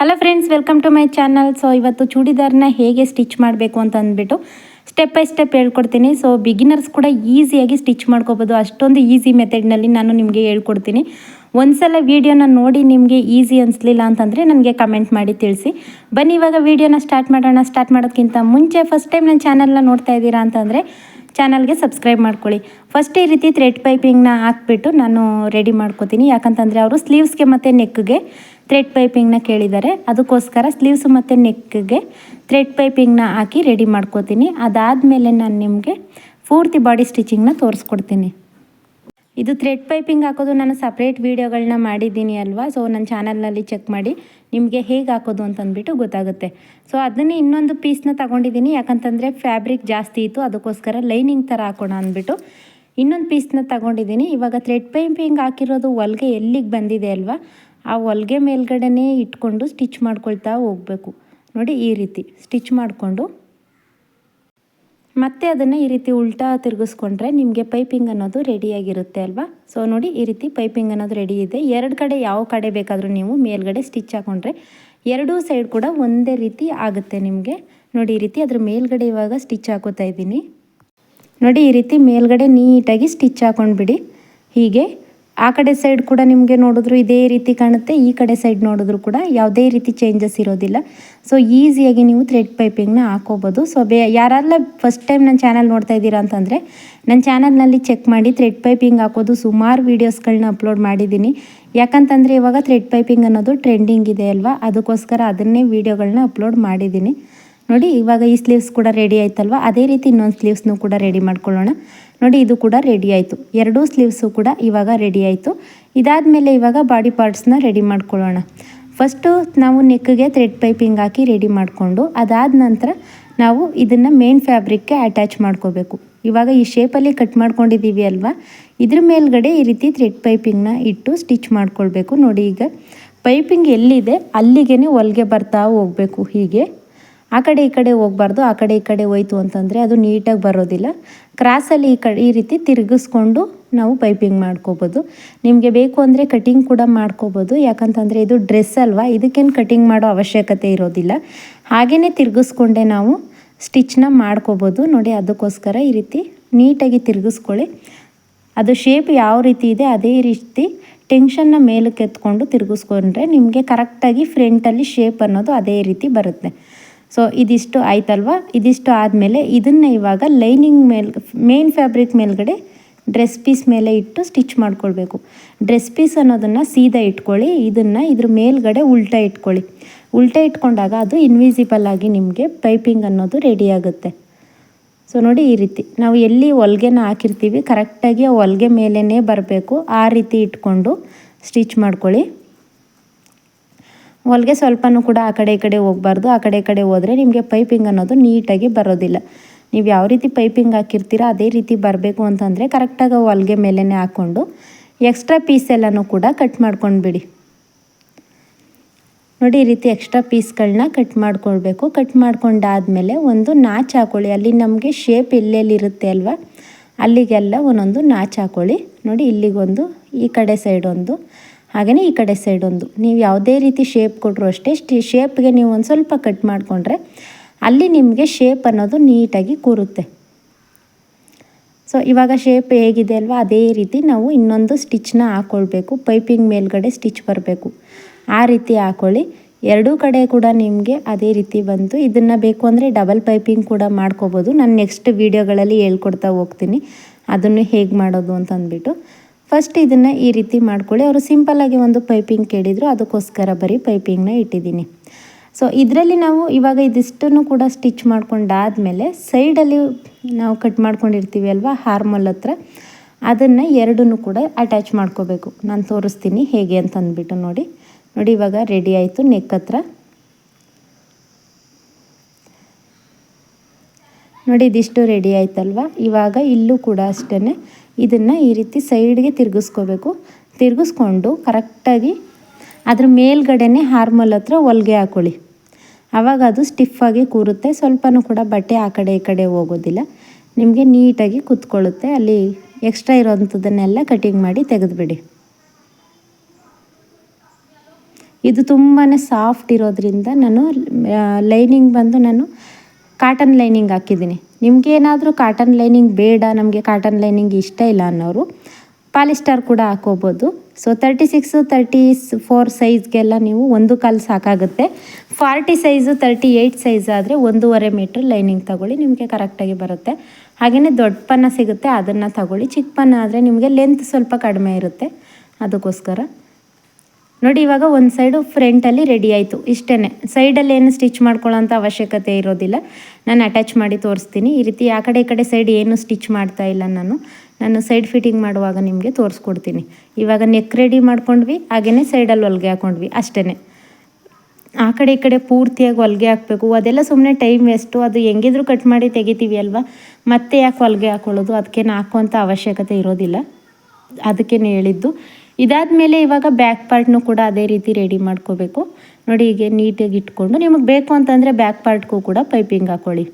Hello friends, welcome to my channel. So ಇವತ್ತು ಚೂಡಿದಾರ್ನ ಹೇಗೆ ಸ್ಟಿಚ್ ಮಾಡಬೇಕು ಅಂತ ಅಂದ್ಬಿಟ್ಟು ಸ್ಟೆಪ್ ಬೈ ಸ್ಟೆಪ್ ಹೇಳ್ಕೊಡ್ತೀನಿ. ಸೊ ಬಿಗಿನರ್ಸ್ ಕೂಡ ಈಸಿಯಾಗಿ ಸ್ಟಿಚ್ ಮಾಡ್ಕೋಬೋದು. ಅಷ್ಟೊಂದು ಈಸಿ ಮೆಥಡ್ನಲ್ಲಿ ನಾನು ನಿಮಗೆ ಹೇಳ್ಕೊಡ್ತೀನಿ. ಒಂದ್ಸಲ ವೀಡಿಯೋನ ನೋಡಿ ನಿಮಗೆ ಈಸಿ ಅನಿಸ್ಲಿಲ್ಲ ಅಂತಂದರೆ ನನಗೆ ಕಮೆಂಟ್ ಮಾಡಿ ತಿಳಿಸಿ. ಬನ್ನಿ ಇವಾಗ ವೀಡಿಯೋನ ಸ್ಟಾರ್ಟ್ ಮಾಡೋಣ. ಸ್ಟಾರ್ಟ್ ಮಾಡೋದಕ್ಕಿಂತ ಮುಂಚೆ ಫಸ್ಟ್ ಟೈಮ್ ನನ್ನ ಚಾನಲ್ನ ನೋಡ್ತಾ ಇದ್ದೀರಾ ಅಂತಂದರೆ ಚಾನಲ್ಗೆ ಸಬ್ಸ್ಕ್ರೈಬ್ ಮಾಡ್ಕೊಳ್ಳಿ. ಫಸ್ಟ್ ಈ ರೀತಿ ಥ್ರೆಡ್ ಪೈಪಿಂಗ್ನ ಹಾಕ್ಬಿಟ್ಟು ನಾನು ರೆಡಿ ಮಾಡ್ಕೋತೀನಿ. ಯಾಕಂತಂದರೆ ಅವರು ಸ್ಲೀವ್ಸ್ಗೆ ಮತ್ತು ನೆಕ್ಗೆ ಥ್ರೆಡ್ ಪೈಪಿಂಗ್ನ ಕೇಳಿದ್ದಾರೆ. ಅದಕ್ಕೋಸ್ಕರ ಸ್ಲೀವ್ಸು ಮತ್ತು ನೆಕ್ಗೆ ಥ್ರೆಡ್ ಪೈಪಿಂಗ್ನ ಹಾಕಿ ರೆಡಿ ಮಾಡ್ಕೋತೀನಿ. ಅದಾದಮೇಲೆ ನಾನು ನಿಮಗೆ ಪೂರ್ತಿ ಬಾಡಿ ಸ್ಟಿಚಿಂಗ್ನ ತೋರಿಸ್ಕೊಡ್ತೀನಿ. ಇದು ಥ್ರೆಡ್ ಪೈಪಿಂಗ್ ಹಾಕೋದು ನಾನು ಸಪ್ರೇಟ್ ವೀಡಿಯೋಗಳನ್ನ ಮಾಡಿದ್ದೀನಿ ಅಲ್ವಾ. ಸೊ ನನ್ನ ಚಾನಲ್ನಲ್ಲಿ ಚೆಕ್ ಮಾಡಿ ನಿಮಗೆ ಹೇಗೆ ಹಾಕೋದು ಅಂತಂದ್ಬಿಟ್ಟು ಗೊತ್ತಾಗುತ್ತೆ. ಸೊ ಅದನ್ನೇ ಇನ್ನೊಂದು ಪೀಸ್ನ ತೊಗೊಂಡಿದ್ದೀನಿ. ಯಾಕಂತಂದರೆ ಫ್ಯಾಬ್ರಿಕ್ ಜಾಸ್ತಿ ಇತ್ತು, ಅದಕ್ಕೋಸ್ಕರ ಲೈನಿಂಗ್ ಥರ ಹಾಕೋಣ ಅಂದ್ಬಿಟ್ಟು ಇನ್ನೊಂದು ಪೀಸ್ನ ತೊಗೊಂಡಿದ್ದೀನಿ. ಇವಾಗ ಥ್ರೆಡ್ ಪೈಪಿಂಗ್ ಹಾಕಿರೋದು ಹೊಲಿಗೆ ಎಲ್ಲಿಗೆ ಬಂದಿದೆ ಅಲ್ವಾ, ಆ ಹೊಲಿಗೆ ಮೇಲ್ಗಡೆನೇ ಇಟ್ಕೊಂಡು ಸ್ಟಿಚ್ ಮಾಡ್ಕೊಳ್ತಾ ಹೋಗಬೇಕು. ನೋಡಿ, ಈ ರೀತಿ ಸ್ಟಿಚ್ ಮಾಡಿಕೊಂಡು ಮತ್ತೆ ಅದನ್ನು ಈ ರೀತಿ ಉಲ್ಟಾ ತಿರುಗಿಸ್ಕೊಂಡ್ರೆ ನಿಮಗೆ ಪೈಪಿಂಗ್ ಅನ್ನೋದು ರೆಡಿಯಾಗಿರುತ್ತೆ ಅಲ್ವಾ. ಸೊ ನೋಡಿ, ಈ ರೀತಿ ಪೈಪಿಂಗ್ ಅನ್ನೋದು ರೆಡಿ ಇದೆ. ಎರಡು ಕಡೆ ಯಾವ ಕಡೆ ಬೇಕಾದರೂ ನೀವು ಮೇಲ್ಗಡೆ ಸ್ಟಿಚ್ ಹಾಕೊಂಡ್ರೆ ಎರಡೂ ಸೈಡ್ ಕೂಡ ಒಂದೇ ರೀತಿ ಆಗುತ್ತೆ ನಿಮಗೆ. ನೋಡಿ, ಈ ರೀತಿ ಅದ್ರ ಮೇಲ್ಗಡೆ ಇವಾಗ ಸ್ಟಿಚ್ ಹಾಕೋತಾ ಇದ್ದೀನಿ. ನೋಡಿ, ಈ ರೀತಿ ಮೇಲ್ಗಡೆ ನೀಟಾಗಿ ಸ್ಟಿಚ್ ಹಾಕೊಂಡ್ಬಿಡಿ. ಹೀಗೆ ಆ ಕಡೆ ಸೈಡ್ ಕೂಡ ನಿಮಗೆ ನೋಡಿದ್ರು ಇದೇ ರೀತಿ ಕಾಣುತ್ತೆ, ಈ ಕಡೆ ಸೈಡ್ ನೋಡಿದ್ರು ಕೂಡ ಯಾವುದೇ ರೀತಿ ಚೇಂಜಸ್ ಇರೋದಿಲ್ಲ. ಸೊ ಈಸಿಯಾಗಿ ನೀವು ಥ್ರೆಡ್ ಪೈಪಿಂಗ್ನ ಹಾಕೋಬೋದು. ಸೊ ಯಾರೆಲ್ಲ ಫಸ್ಟ್ ಟೈಮ್ ನನ್ನ ಚಾನಲ್ ನೋಡ್ತಾ ಇದ್ದೀರಾ ಅಂತಂದರೆ ನನ್ನ ಚಾನಲ್ನಲ್ಲಿ ಚೆಕ್ ಮಾಡಿ. ಥ್ರೆಡ್ ಪೈಪಿಂಗ್ ಹಾಕೋದು ಸುಮಾರು ವೀಡಿಯೋಸ್ಗಳನ್ನ ಅಪ್ಲೋಡ್ ಮಾಡಿದ್ದೀನಿ. ಯಾಕಂತಂದರೆ ಇವಾಗ ಥ್ರೆಡ್ ಪೈಪಿಂಗ್ ಅನ್ನೋದು ಟ್ರೆಂಡಿಂಗ್ ಇದೆ ಅಲ್ವಾ, ಅದಕ್ಕೋಸ್ಕರ ಅದನ್ನೇ ವೀಡಿಯೋಗಳನ್ನ ಅಪ್ಲೋಡ್ ಮಾಡಿದ್ದೀನಿ. ನೋಡಿ, ಇವಾಗ ಈ ಸ್ಲೀವ್ಸ್ ಕೂಡ ರೆಡಿ ಆಯ್ತಲ್ವ, ಅದೇ ರೀತಿ ಇನ್ನೊಂದು ಸ್ಲೀವ್ಸ್ನೂ ಕೂಡ ರೆಡಿ ಮಾಡ್ಕೊಳ್ಳೋಣ. ನೋಡಿ, ಇದು ಕೂಡ ರೆಡಿ ಆಯಿತು. ಎರಡೂ ಸ್ಲೀವ್ಸು ಕೂಡ ಇವಾಗ ರೆಡಿ ಆಯಿತು. ಇದಾದಮೇಲೆ ಇವಾಗ ಬಾಡಿ ಪಾರ್ಟ್ಸ್ನ ರೆಡಿ ಮಾಡ್ಕೊಳ್ಳೋಣ. ಫಸ್ಟು ನಾವು ನೆಕ್ಗೆ ಥ್ರೆಡ್ ಪೈಪಿಂಗ್ ಹಾಕಿ ರೆಡಿ ಮಾಡಿಕೊಂಡು ಅದಾದ ನಂತರ ನಾವು ಇದನ್ನು ಮೇನ್ ಫ್ಯಾಬ್ರಿಕ್ಗೆ ಅಟ್ಯಾಚ್ ಮಾಡ್ಕೋಬೇಕು. ಇವಾಗ ಈ ಶೇಪಲ್ಲಿ ಕಟ್ ಮಾಡ್ಕೊಂಡಿದ್ದೀವಿ ಅಲ್ವಾ, ಇದ್ರ ಮೇಲ್ಗಡೆ ಈ ರೀತಿ ಥ್ರೆಡ್ ಪೈಪಿಂಗ್ನ ಇಟ್ಟು ಸ್ಟಿಚ್ ಮಾಡ್ಕೊಳ್ಬೇಕು. ನೋಡಿ, ಈಗ ಪೈಪಿಂಗ್ ಎಲ್ಲಿದೆ ಅಲ್ಲಿಗೆ ಹೊಲಿಗೆ ಬರ್ತಾ ಹೋಗಬೇಕು. ಹೀಗೆ ಆ ಕಡೆ ಈ ಕಡೆ ಹೋಗಬಾರ್ದು. ಆ ಕಡೆ ಈ ಕಡೆ ಹೋಯ್ತು ಅಂತಂದರೆ ಅದು ನೀಟಾಗಿ ಬರೋದಿಲ್ಲ. ಕ್ರಾಸಲ್ಲಿ ಈ ರೀತಿ ತಿರುಗಿಸ್ಕೊಂಡು ನಾವು ಪೈಪಿಂಗ್ ಮಾಡ್ಕೋಬೋದು. ನಿಮಗೆ ಬೇಕು ಅಂದರೆ ಕಟಿಂಗ್ ಕೂಡ ಮಾಡ್ಕೋಬೋದು. ಯಾಕಂತಂದರೆ ಇದು ಡ್ರೆಸ್ ಅಲ್ವಾ, ಇದಕ್ಕೇನು ಕಟಿಂಗ್ ಮಾಡೋ ಅವಶ್ಯಕತೆ ಇರೋದಿಲ್ಲ. ಹಾಗೆಯೇ ತಿರುಗಿಸ್ಕೊಂಡೆ ನಾವು ಸ್ಟಿಚ್ನ ಮಾಡ್ಕೋಬೋದು. ನೋಡಿ, ಅದಕ್ಕೋಸ್ಕರ ಈ ರೀತಿ ನೀಟಾಗಿ ತಿರುಗಿಸ್ಕೊಳ್ಳಿ. ಅದು ಶೇಪ್ ಯಾವ ರೀತಿ ಇದೆ ಅದೇ ರೀತಿ ಟೆನ್ಷನ್ನ ಮೇಲಕ್ಕೆ ಎತ್ಕೊಂಡು ತಿರುಗಿಸ್ಕೊಂಡ್ರೆ ನಿಮಗೆ ಕರೆಕ್ಟಾಗಿ ಫ್ರಂಟಲ್ಲಿ ಶೇಪ್ ಅನ್ನೋದು ಅದೇ ರೀತಿ ಬರುತ್ತೆ. ಸೊ ಇದಿಷ್ಟು ಆಯ್ತಲ್ವ. ಇದಿಷ್ಟು ಆದಮೇಲೆ ಇದನ್ನು ಇವಾಗ ಲೈನಿಂಗ್ ಮೇನ್ ಫ್ಯಾಬ್ರಿಕ್ ಮೇಲ್ಗಡೆ ಡ್ರೆಸ್ ಪೀಸ್ ಮೇಲೆ ಇಟ್ಟು ಸ್ಟಿಚ್ ಮಾಡ್ಕೊಳ್ಬೇಕು. ಡ್ರೆಸ್ ಪೀಸ್ ಅನ್ನೋದನ್ನು ಸೀದಾ ಇಟ್ಕೊಳ್ಳಿ. ಇದನ್ನು ಇದ್ರ ಮೇಲ್ಗಡೆ ಉಲ್ಟಾ ಇಟ್ಕೊಳ್ಳಿ. ಉಲ್ಟಾ ಇಟ್ಕೊಂಡಾಗ ಅದು ಇನ್ವಿಸಿಬಲ್ ಆಗಿ ನಿಮಗೆ ಪೈಪಿಂಗ್ ಅನ್ನೋದು ರೆಡಿ ಆಗುತ್ತೆ. ಸೊ ನೋಡಿ, ಈ ರೀತಿ ನಾವು ಎಲ್ಲಿ ಹೊಲಿಗೆನ ಹಾಕಿರ್ತೀವಿ ಕರೆಕ್ಟಾಗಿ ಆ ಹೊಲಿಗೆ ಮೇಲೇ ಬರಬೇಕು. ಆ ರೀತಿ ಇಟ್ಕೊಂಡು ಸ್ಟಿಚ್ ಮಾಡ್ಕೊಳ್ಳಿ. ಹೊಲಿಗೆ ಸ್ವಲ್ಪನೂ ಕೂಡ ಆ ಕಡೆ ಈ ಕಡೆ ಹೋಗಬಾರ್ದು. ಆ ಕಡೆ ಈ ಕಡೆ ಹೋದರೆ ನಿಮಗೆ ಪೈಪಿಂಗ್ ಅನ್ನೋದು ನೀಟಾಗಿ ಬರೋದಿಲ್ಲ. ನೀವು ಯಾವ ರೀತಿ ಪೈಪಿಂಗ್ ಹಾಕಿರ್ತೀರ ಅದೇ ರೀತಿ ಬರಬೇಕು ಅಂತಂದರೆ ಕರೆಕ್ಟಾಗಿ ಹೊಲಿಗೆ ಮೇಲೇ ಹಾಕ್ಕೊಂಡು ಎಕ್ಸ್ಟ್ರಾ ಪೀಸ್ ಎಲ್ಲನೂ ಕೂಡ ಕಟ್ ಮಾಡ್ಕೊಂಡ್ಬಿಡಿ. ನೋಡಿ, ಈ ರೀತಿ ಎಕ್ಸ್ಟ್ರಾ ಪೀಸ್ಗಳನ್ನ ಕಟ್ ಮಾಡ್ಕೊಳ್ಬೇಕು. ಕಟ್ ಮಾಡ್ಕೊಂಡಾದಮೇಲೆ ಒಂದು ನಾಚ್ ಹಾಕ್ಕೊಳ್ಳಿ. ಅಲ್ಲಿ ನಮಗೆ ಶೇಪ್ ಎಲ್ಲೆಲ್ಲಿರುತ್ತೆ ಅಲ್ವಾ, ಅಲ್ಲಿಗೆಲ್ಲ ಒಂದೊಂದು ನಾಚ್ ಹಾಕ್ಕೊಳ್ಳಿ. ನೋಡಿ, ಇಲ್ಲಿಗೊಂದು, ಈ ಕಡೆ ಸೈಡ್ ಒಂದು, ಹಾಗೆಯೇ ಈ ಕಡೆ ಸೈಡ್ ಒಂದು. ನೀವು ಯಾವುದೇ ರೀತಿ ಶೇಪ್ ಕೊಟ್ಟರು ಅಷ್ಟೇ ಶೇಪ್ಗೆ ನೀವು ಒಂದು ಸ್ವಲ್ಪ ಕಟ್ ಮಾಡಿಕೊಂಡ್ರೆ ಅಲ್ಲಿ ನಿಮಗೆ ಶೇಪ್ ಅನ್ನೋದು ನೀಟಾಗಿ ಕೂರುತ್ತೆ. ಸೊ ಇವಾಗ ಶೇಪ್ ಹೇಗಿದೆ ಅಲ್ವಾ, ಅದೇ ರೀತಿ ನಾವು ಇನ್ನೊಂದು ಸ್ಟಿಚ್ನ ಹಾಕ್ಕೊಳ್ಬೇಕು. ಪೈಪಿಂಗ್ ಮೇಲ್ಗಡೆ ಸ್ಟಿಚ್ ಬರಬೇಕು. ಆ ರೀತಿ ಹಾಕ್ಕೊಳ್ಳಿ. ಎರಡೂ ಕಡೆ ಕೂಡ ನಿಮಗೆ ಅದೇ ರೀತಿ ಬಂತು. ಇದನ್ನು ಬೇಕು ಅಂದರೆ ಡಬಲ್ ಪೈಪಿಂಗ್ ಕೂಡ ಮಾಡ್ಕೋಬೋದು. ನಾನು ನೆಕ್ಸ್ಟ್ ವೀಡಿಯೋಗಳಲ್ಲಿ ಹೇಳ್ಕೊಡ್ತಾ ಹೋಗ್ತೀನಿ ಅದನ್ನು ಹೇಗೆ ಮಾಡೋದು ಅಂತಂದ್ಬಿಟ್ಟು. ಫಸ್ಟ್ ಇದನ್ನು ಈ ರೀತಿ ಮಾಡ್ಕೊಳ್ಳಿ. ಅವರು ಸಿಂಪಲ್ಲಾಗಿ ಒಂದು ಪೈಪಿಂಗ್ ಕೇಳಿದರು, ಅದಕ್ಕೋಸ್ಕರ ಬರೀ ಪೈಪಿಂಗ್ನ ಇಟ್ಟಿದ್ದೀನಿ. ಸೊ ಇದರಲ್ಲಿ ನಾವು ಇವಾಗ ಇದಿಷ್ಟನ್ನು ಕೂಡ ಸ್ಟಿಚ್ ಮಾಡ್ಕೊಂಡಾದಮೇಲೆ ಸೈಡಲ್ಲಿ ನಾವು ಕಟ್ ಮಾಡ್ಕೊಂಡಿರ್ತೀವಿ ಅಲ್ವಾ ಹಾರ್ಮಲ್ ಹತ್ರ, ಅದನ್ನು ಎರಡನ್ನೂ ಕೂಡ ಅಟ್ಯಾಚ್ ಮಾಡ್ಕೋಬೇಕು. ನಾನು ತೋರಿಸ್ತೀನಿ ಹೇಗೆ ಅಂತಂದ್ಬಿಟ್ಟು. ನೋಡಿ, ಇವಾಗ ರೆಡಿ ಆಯಿತು. ನೆಕ್ ಹತ್ರ ನೋಡಿ, ಇದಿಷ್ಟು ರೆಡಿ ಆಯ್ತಲ್ವ. ಇವಾಗ ಇಲ್ಲೂ ಕೂಡ ಅಷ್ಟೇ ಇದನ್ನು ಈ ರೀತಿ ಸೈಡ್ಗೆ ತಿರುಗಿಸ್ಕೋಬೇಕು. ತಿರುಗಿಸ್ಕೊಂಡು ಕರೆಕ್ಟಾಗಿ ಅದ್ರ ಮೇಲ್ಗಡೆನೇ ಹಾರ್ಮಲ್ ಹತ್ರ ಹೊಲಿಗೆ ಹಾಕ್ಕೊಳ್ಳಿ. ಆವಾಗ ಅದು ಸ್ಟಿಫಾಗಿ ಕೂರುತ್ತೆ. ಸ್ವಲ್ಪನೂ ಕೂಡ ಬಟ್ಟೆ ಆ ಕಡೆ ಈ ಕಡೆ ಹೋಗೋದಿಲ್ಲ, ನಿಮಗೆ ನೀಟಾಗಿ ಕೂತ್ಕೊಳ್ಳುತ್ತೆ. ಅಲ್ಲಿ ಎಕ್ಸ್ಟ್ರಾ ಇರೋವಂಥದ್ದನ್ನೆಲ್ಲ ಕಟಿಂಗ್ ಮಾಡಿ ತೆಗೆದುಬಿಡಿ. ಇದು ತುಂಬಾ ಸಾಫ್ಟ್ ಇರೋದ್ರಿಂದ ನಾನು ಲೈನಿಂಗ್ ಬಂದು ನಾನು ಕಾಟನ್ ಲೈನಿಂಗ್ ಹಾಕಿದ್ದೀನಿ. ನಿಮಗೇನಾದರೂ ಕಾಟನ್ ಲೈನಿಂಗ್ ಬೇಡ, ನಮಗೆ ಕಾಟನ್ ಲೈನಿಂಗ್ ಇಷ್ಟ ಇಲ್ಲ ಅನ್ನೋರು ಪಾಲಿಸ್ಟರ್ ಕೂಡ ಹಾಕೋಬೋದು. ಸೊ 36, 34 ಸೈಜ್ಗೆಲ್ಲ ನೀವು 1.25 ಸಾಕಾಗುತ್ತೆ. 40 ಸೈಜು 38 ಸೈಜ್ ಆದರೆ 1.5 ಮೀಟ್ರ್ ಲೈನಿಂಗ್ ತಗೊಳ್ಳಿ, ನಿಮಗೆ ಕರೆಕ್ಟಾಗಿ ಬರುತ್ತೆ. ಹಾಗೆಯೇ ದೊಡ್ಡ ಪನ್ನ ಸಿಗುತ್ತೆ, ಅದನ್ನು ತಗೊಳ್ಳಿ. ಚಿಕ್ಕ ಪನ್ನ ಆದರೆ ನಿಮಗೆ ಲೆಂತ್ ಸ್ವಲ್ಪ ಕಡಿಮೆ ಇರುತ್ತೆ, ಅದಕ್ಕೋಸ್ಕರ ನೋಡಿ. ಇವಾಗ ಒಂದು ಸೈಡು ಫ್ರಂಟಲ್ಲಿ ರೆಡಿ ಆಯಿತು, ಇಷ್ಟೇ. ಸೈಡಲ್ಲಿ ಏನು ಸ್ಟಿಚ್ ಮಾಡ್ಕೊಳ್ಳೋಂಥ ಅವಶ್ಯಕತೆ ಇರೋದಿಲ್ಲ, ನಾನು ಅಟ್ಯಾಚ್ ಮಾಡಿ ತೋರಿಸ್ತೀನಿ. ಈ ರೀತಿ ಆ ಕಡೆ ಈ ಕಡೆ ಸೈಡ್ ಏನು ಸ್ಟಿಚ್ ಮಾಡ್ತಾ ಇಲ್ಲ, ನಾನು ಸೈಡ್ ಫಿಟ್ಟಿಂಗ್ ಮಾಡುವಾಗ ನಿಮಗೆ ತೋರಿಸ್ಕೊಡ್ತೀನಿ. ಇವಾಗ ನೆಕ್ ರೆಡಿ ಮಾಡ್ಕೊಂಡ್ವಿ, ಹಾಗೆಯೇ ಸೈಡಲ್ಲಿ ಹೊಲಿಗೆ ಹಾಕ್ಕೊಂಡ್ವಿ, ಅಷ್ಟೇ. ಆ ಕಡೆ ಈ ಕಡೆ ಪೂರ್ತಿಯಾಗಿ ಹೊಲಿಗೆ ಹಾಕಬೇಕು, ಅದೆಲ್ಲ ಸುಮ್ಮನೆ ಟೈಮ್ ವೇಸ್ಟು. ಅದು ಹೆಂಗಿದ್ರು ಕಟ್ ಮಾಡಿ ತೆಗಿತೀವಿ ಅಲ್ವಾ, ಮತ್ತೆ ಯಾಕೆ ಹೊಲಿಗೆ ಹಾಕ್ಕೊಳ್ಳೋದು, ಅದಕ್ಕೇನು ಹಾಕುವಂಥ ಅವಶ್ಯಕತೆ ಇರೋದಿಲ್ಲ, ಅದಕ್ಕೇನು ಹೇಳಿದ್ದು. ಇದಾದಮೇಲೆ ಇವಾಗ ಬ್ಯಾಕ್ ಪಾರ್ಟ್ನು ಕೂಡ ಅದೇ ರೀತಿ ರೆಡಿ ಮಾಡ್ಕೋಬೇಕು. ನೋಡಿ, ಹೀಗೆ ನೀಟಾಗಿ ಇಟ್ಕೊಂಡು ನಿಮಗೆ ಬೇಕು ಅಂತಂದರೆ ಬ್ಯಾಕ್ ಪಾರ್ಟ್ಗೂ ಕೂಡ ಪೈಪಿಂಗ್ ಹಾಕ್ಕೊಳ್ಳಿ.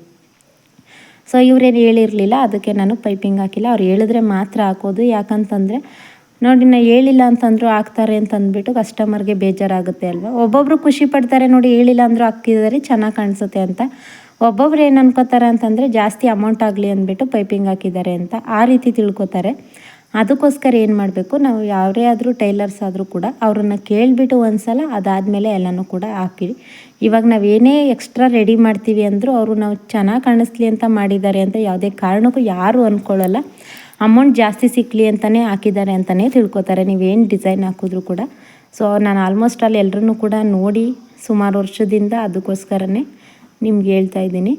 ಸೊ ಇವ್ರೇನು ಹೇಳಿರಲಿಲ್ಲ, ಅದಕ್ಕೆ ನಾನು ಪೈಪಿಂಗ್ ಹಾಕಿಲ್ಲ. ಅವ್ರು ಹೇಳಿದ್ರೆ ಮಾತ್ರ ಹಾಕೋದು. ಯಾಕಂತಂದರೆ ನೋಡಿ, ನಾನು ಹೇಳಿಲ್ಲ ಅಂತಂದರೂ ಹಾಕ್ತಾರೆ ಅಂತಂದ್ಬಿಟ್ಟು ಕಸ್ಟಮರ್ಗೆ ಬೇಜಾರಾಗುತ್ತೆ ಅಲ್ವಾ. ಒಬ್ಬೊಬ್ಬರು ಖುಷಿ ಪಡ್ತಾರೆ ನೋಡಿ, ಹೇಳಿಲ್ಲ ಅಂದರೂ ಹಾಕಿದರೆ ಚೆನ್ನಾಗಿ ಕಾಣಿಸುತ್ತೆ ಅಂತ. ಒಬ್ಬೊಬ್ರು ಏನು ಅನ್ಕೋತಾರೆ ಅಂತಂದರೆ ಜಾಸ್ತಿ ಅಮೌಂಟ್ ಆಗಲಿ ಅಂದ್ಬಿಟ್ಟು ಪೈಪಿಂಗ್ ಹಾಕಿದ್ದಾರೆ ಅಂತ ಆ ರೀತಿ ತಿಳ್ಕೊತಾರೆ. ಅದಕ್ಕೋಸ್ಕರ ಏನು ಮಾಡಬೇಕು, ನಾವು ಯಾರೇ ಆದರೂ ಟೈಲರ್ಸ್ ಆದರೂ ಕೂಡ ಅವ್ರನ್ನ ಕೇಳಿಬಿಟ್ಟು ಒಂದು ಸಲ, ಅದಾದಮೇಲೆ ಎಲ್ಲನೂ ಕೂಡ ಹಾಕಿ. ಇವಾಗ ನಾವೇನೇ ಎಕ್ಸ್ಟ್ರಾ ರೆಡಿ ಮಾಡ್ತೀವಿ ಅಂದರೂ ಅವರು ನಾವು ಚೆನ್ನಾಗಿ ಕಾಣಿಸ್ಲಿ ಅಂತ ಮಾಡಿದ್ದಾರೆ ಅಂತ ಯಾವುದೇ ಕಾರಣಕ್ಕೂ ಯಾರೂ ಅಂದ್ಕೊಳ್ಳಲ್ಲ. ಅಮೌಂಟ್ ಜಾಸ್ತಿ ಸಿಕ್ಕಲಿ ಅಂತಲೇ ಹಾಕಿದ್ದಾರೆ ಅಂತಲೇ ತಿಳ್ಕೊತಾರೆ, ನೀವೇನು ಡಿಸೈನ್ ಹಾಕಿದ್ರು ಕೂಡ. ಸೊ ನಾನು ಆಲ್ಮೋಸ್ಟ್ ಅಲ್ಲಿ ಎಲ್ಲರೂ ಕೂಡ ನೋಡಿ ಸುಮಾರು ವರ್ಷದಿಂದ, ಅದಕ್ಕೋಸ್ಕರನೇ ನಿಮ್ಗೆ ಹೇಳ್ತಾ ಇದ್ದೀನಿ.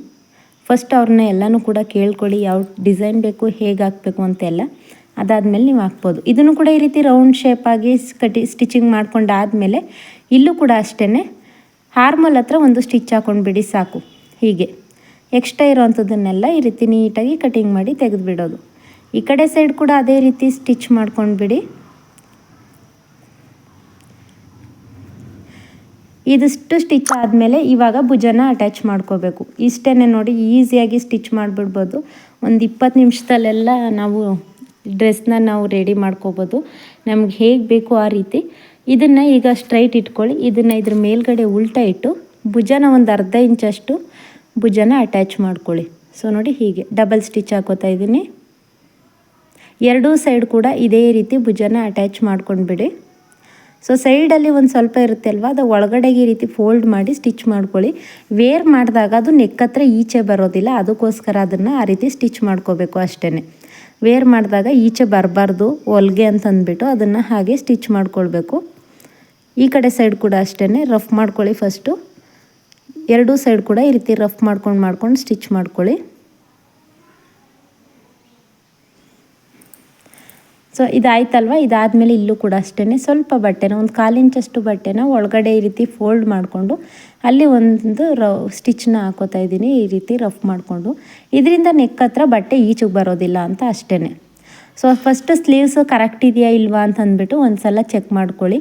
ಫಸ್ಟ್ ಅವ್ರನ್ನ ಎಲ್ಲನೂ ಕೂಡ ಕೇಳ್ಕೊಳ್ಳಿ, ಯಾವ ಡಿಸೈನ್ ಬೇಕು, ಹೇಗೆ ಹಾಕಬೇಕು ಅಂತೆಲ್ಲ. ಅದಾದಮೇಲೆ ನೀವು ಹಾಕ್ಬೋದು. ಇದನ್ನು ಕೂಡ ಈ ರೀತಿ ರೌಂಡ್ ಶೇಪಾಗಿ ಸ್ಟಿಚಿಂಗ್ ಮಾಡ್ಕೊಂಡಾದಮೇಲೆ ಇಲ್ಲೂ ಕೂಡ ಅಷ್ಟೇ ಹಾರ್ಮಲ್ ಹತ್ರ ಒಂದು ಸ್ಟಿಚ್ ಹಾಕ್ಕೊಂಡ್ಬಿಡಿ ಸಾಕು. ಹೀಗೆ ಎಕ್ಸ್ಟ್ರಾ ಇರೋವಂಥದ್ದನ್ನೆಲ್ಲ ಈ ರೀತಿ ನೀಟಾಗಿ ಕಟಿಂಗ್ ಮಾಡಿ ತೆಗೆದುಬಿಡೋದು. ಈ ಕಡೆ ಸೈಡ್ ಕೂಡ ಅದೇ ರೀತಿ ಸ್ಟಿಚ್ ಮಾಡ್ಕೊಂಡ್ಬಿಡಿ. ಇದಿಷ್ಟು ಸ್ಟಿಚ್ ಆದಮೇಲೆ ಇವಾಗ ಭುಜನ ಅಟ್ಯಾಚ್ ಮಾಡ್ಕೋಬೇಕು. ಇಷ್ಟೇ ನೋಡಿ, ಈಸಿಯಾಗಿ ಸ್ಟಿಚ್ ಮಾಡಿಬಿಡ್ಬೋದು. ಒಂದು 20 ನಿಮಿಷದಲ್ಲೆಲ್ಲ ನಾವು ಡ್ರೆಸ್ನ ನಾವು ರೆಡಿ ಮಾಡ್ಕೋಬೋದು, ನಮ್ಗೆ ಹೇಗೆ ಬೇಕು ಆ ರೀತಿ. ಇದನ್ನು ಈಗ ಸ್ಟ್ರೈಟ್ ಇಟ್ಕೊಳ್ಳಿ. ಇದನ್ನು ಇದ್ರ ಮೇಲ್ಗಡೆ ಉಲ್ಟಾ ಇಟ್ಟು ಭುಜನ ಒಂದು ಅರ್ಧ ಇಂಚಷ್ಟು ಭುಜನ ಅಟ್ಯಾಚ್ ಮಾಡ್ಕೊಳ್ಳಿ. ಸೊ ನೋಡಿ, ಹೀಗೆ ಡಬಲ್ ಸ್ಟಿಚ್ ಹಾಕೋತಾ ಇದ್ದೀನಿ. ಎರಡೂ ಸೈಡ್ ಕೂಡ ಇದೇ ರೀತಿ ಭುಜನ ಅಟ್ಯಾಚ್ ಮಾಡ್ಕೊಂಡ್ಬಿಡಿ. ಸೊ ಸೈಡಲ್ಲಿ ಒಂದು ಸ್ವಲ್ಪ ಇರುತ್ತೆ ಅಲ್ವಾ, ಅದು ಒಳಗಡೆಗೆ ಈ ರೀತಿ ಫೋಲ್ಡ್ ಮಾಡಿ ಸ್ಟಿಚ್ ಮಾಡ್ಕೊಳ್ಳಿ. ವೇರ್ ಮಾಡಿದಾಗ ಅದು ನೆಕ್ ಹತ್ರ ಈಚೆ ಬರೋದಿಲ್ಲ, ಅದಕ್ಕೋಸ್ಕರ ಅದನ್ನು ಆ ರೀತಿ ಸ್ಟಿಚ್ ಮಾಡ್ಕೋಬೇಕು ಅಷ್ಟೇ. ವೇರ್ ಮಾಡಿದಾಗ ಈಚೆ ಬರಬಾರ್ದು ಹೊಲಿಗೆ ಅಂತಂದ್ಬಿಟ್ಟು ಅದನ್ನು ಹಾಗೆ ಸ್ಟಿಚ್ ಮಾಡ್ಕೊಳ್ಬೇಕು. ಈ ಕಡೆ ಸೈಡ್ ಕೂಡ ಅಷ್ಟೇ ರಫ್ ಮಾಡ್ಕೊಳ್ಳಿ. ಫಸ್ಟು ಎರಡೂ ಸೈಡ್ ಕೂಡ ಈ ರೀತಿ ರಫ್ ಮಾಡ್ಕೊಂಡು ಸ್ಟಿಚ್ ಮಾಡ್ಕೊಳ್ಳಿ. ಸೊ ಇದಾಯ್ತಲ್ವ. ಇದಾದಮೇಲೆ ಇಲ್ಲೂ ಕೂಡ ಅಷ್ಟೇ ಸ್ವಲ್ಪ ಬಟ್ಟೆನ, ಒಂದು 1/4 ಇಂಚಷ್ಟು ಬಟ್ಟೆನ ಒಳಗಡೆ ಈ ರೀತಿ ಫೋಲ್ಡ್ ಮಾಡಿಕೊಂಡು ಅಲ್ಲಿ ಒಂದು ಸ್ಟಿಚ್ನ ಹಾಕೋತಾ ಇದ್ದೀನಿ, ಈ ರೀತಿ ರಫ್ ಮಾಡಿಕೊಂಡು. ಇದರಿಂದ ನೆಕ್ ಹತ್ರ ಬಟ್ಟೆ ಈಚೆಗೆ ಬರೋದಿಲ್ಲ ಅಂತ ಅಷ್ಟೇ. ಸೊ ಫಸ್ಟ್ ಸ್ಲೀವ್ಸ್ ಕರೆಕ್ಟ್ ಇದೆಯಾ ಇಲ್ವಾ ಅಂತಂದ್ಬಿಟ್ಟು ಒಂದು ಸಲ ಚೆಕ್ ಮಾಡ್ಕೊಳ್ಳಿ.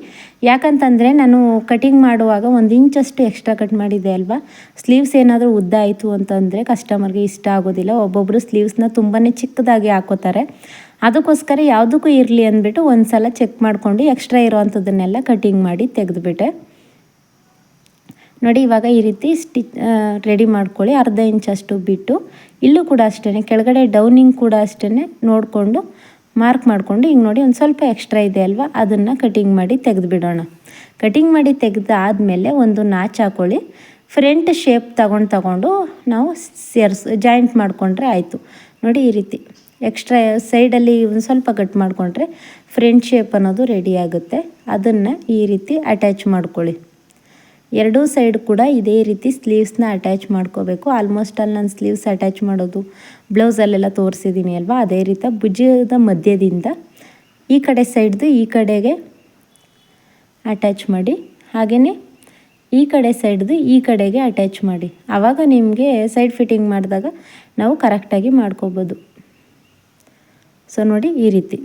ಯಾಕಂತಂದರೆ ನಾನು ಕಟಿಂಗ್ ಮಾಡುವಾಗ 1 ಇಂಚಷ್ಟು ಎಕ್ಸ್ಟ್ರಾ ಕಟ್ ಮಾಡಿದ್ದೆ ಅಲ್ವಾ. ಸ್ಲೀವ್ಸ್ ಏನಾದರೂ ಉದ್ದ ಆಯಿತು ಅಂತಂದರೆ ಕಸ್ಟಮರ್ಗೆ ಇಷ್ಟ ಆಗೋದಿಲ್ಲ. ಒಬ್ಬೊಬ್ಬರು ಸ್ಲೀವ್ಸ್ನ ತುಂಬಾ ಚಿಕ್ಕದಾಗಿ ಹಾಕೋತಾರೆ. ಅದಕ್ಕೋಸ್ಕರ ಯಾವುದಕ್ಕೂ ಇರಲಿ ಅಂದ್ಬಿಟ್ಟು ಒಂದು ಸಲ ಚೆಕ್ ಮಾಡಿಕೊಂಡು ಎಕ್ಸ್ಟ್ರಾ ಇರೋವಂಥದ್ದನ್ನೆಲ್ಲ ಕಟಿಂಗ್ ಮಾಡಿ ತೆಗೆದುಬಿಟ್ಟೆ. ನೋಡಿ, ಇವಾಗ ಈ ರೀತಿ ರೆಡಿ ಮಾಡ್ಕೊಳ್ಳಿ. ಅರ್ಧ ಇಂಚಷ್ಟು ಬಿಟ್ಟು ಇಲ್ಲೂ ಕೂಡ ಅಷ್ಟೇ ಕೆಳಗಡೆ ಡೌನಿಂಗ್ ಕೂಡ ಅಷ್ಟೇ ನೋಡಿಕೊಂಡು ಮಾರ್ಕ್ ಮಾಡಿಕೊಂಡು, ಹಿಂಗೆ ನೋಡಿ ಒಂದು ಸ್ವಲ್ಪ ಎಕ್ಸ್ಟ್ರಾ ಇದೆ ಅಲ್ವಾ, ಅದನ್ನು ಕಟಿಂಗ್ ಮಾಡಿ ತೆಗೆದುಬಿಡೋಣ. ಕಟಿಂಗ್ ಮಾಡಿ ತೆಗೆದಾದಮೇಲೆ ಒಂದು ನಾಚ್ ಹಾಕ್ಕೊಳ್ಳಿ. ಫ್ರಂಟ್ ಶೇಪ್ ತಗೊಂಡು ನಾವು ಜಾಯಿಂಟ್ ಮಾಡಿಕೊಂಡ್ರೆ ಆಯಿತು. ನೋಡಿ, ಈ ರೀತಿ ಎಕ್ಸ್ಟ್ರಾ ಸೈಡಲ್ಲಿ ಒಂದು ಸ್ವಲ್ಪ ಕಟ್ ಮಾಡಿಕೊಂಡ್ರೆ ಫ್ರಂಟ್ ಶೇಪ್ ಅನ್ನೋದು ರೆಡಿ ಆಗುತ್ತೆ. ಅದನ್ನು ಈ ರೀತಿ ಅಟ್ಯಾಚ್ ಮಾಡ್ಕೊಳ್ಳಿ. ಎರಡೂ ಸೈಡ್ ಕೂಡ ಇದೇ ರೀತಿ ಸ್ಲೀವ್ಸ್ನ ಅಟ್ಯಾಚ್ ಮಾಡ್ಕೋಬೇಕು. ಆಲ್ಮೋಸ್ಟ್ ಅಲ್ಲಿ ನಾನು ಸ್ಲೀವ್ಸ್ ಅಟ್ಯಾಚ್ ಮಾಡೋದು ಬ್ಲೌಸಲ್ಲೆಲ್ಲ ತೋರಿಸಿದ್ದೀನಿ ಅಲ್ವಾ, ಅದೇ ರೀತಿ ಭುಜದ ಮಧ್ಯದಿಂದ ಈ ಕಡೆ ಸೈಡ್ದು ಈ ಕಡೆಗೆ ಅಟ್ಯಾಚ್ ಮಾಡಿ, ಹಾಗೆಯೇ ಈ ಕಡೆ ಸೈಡ್ದು ಈ ಕಡೆಗೆ ಅಟ್ಯಾಚ್ ಮಾಡಿ. ಆವಾಗ ನಿಮಗೆ ಸೈಡ್ ಫಿಟ್ಟಿಂಗ್ ಮಾಡಿದಾಗ ನಾವು ಕರೆಕ್ಟಾಗಿ ಮಾಡ್ಕೋಬೋದು. ಸೊ ನೋಡಿ, ಈ ರೀತಿ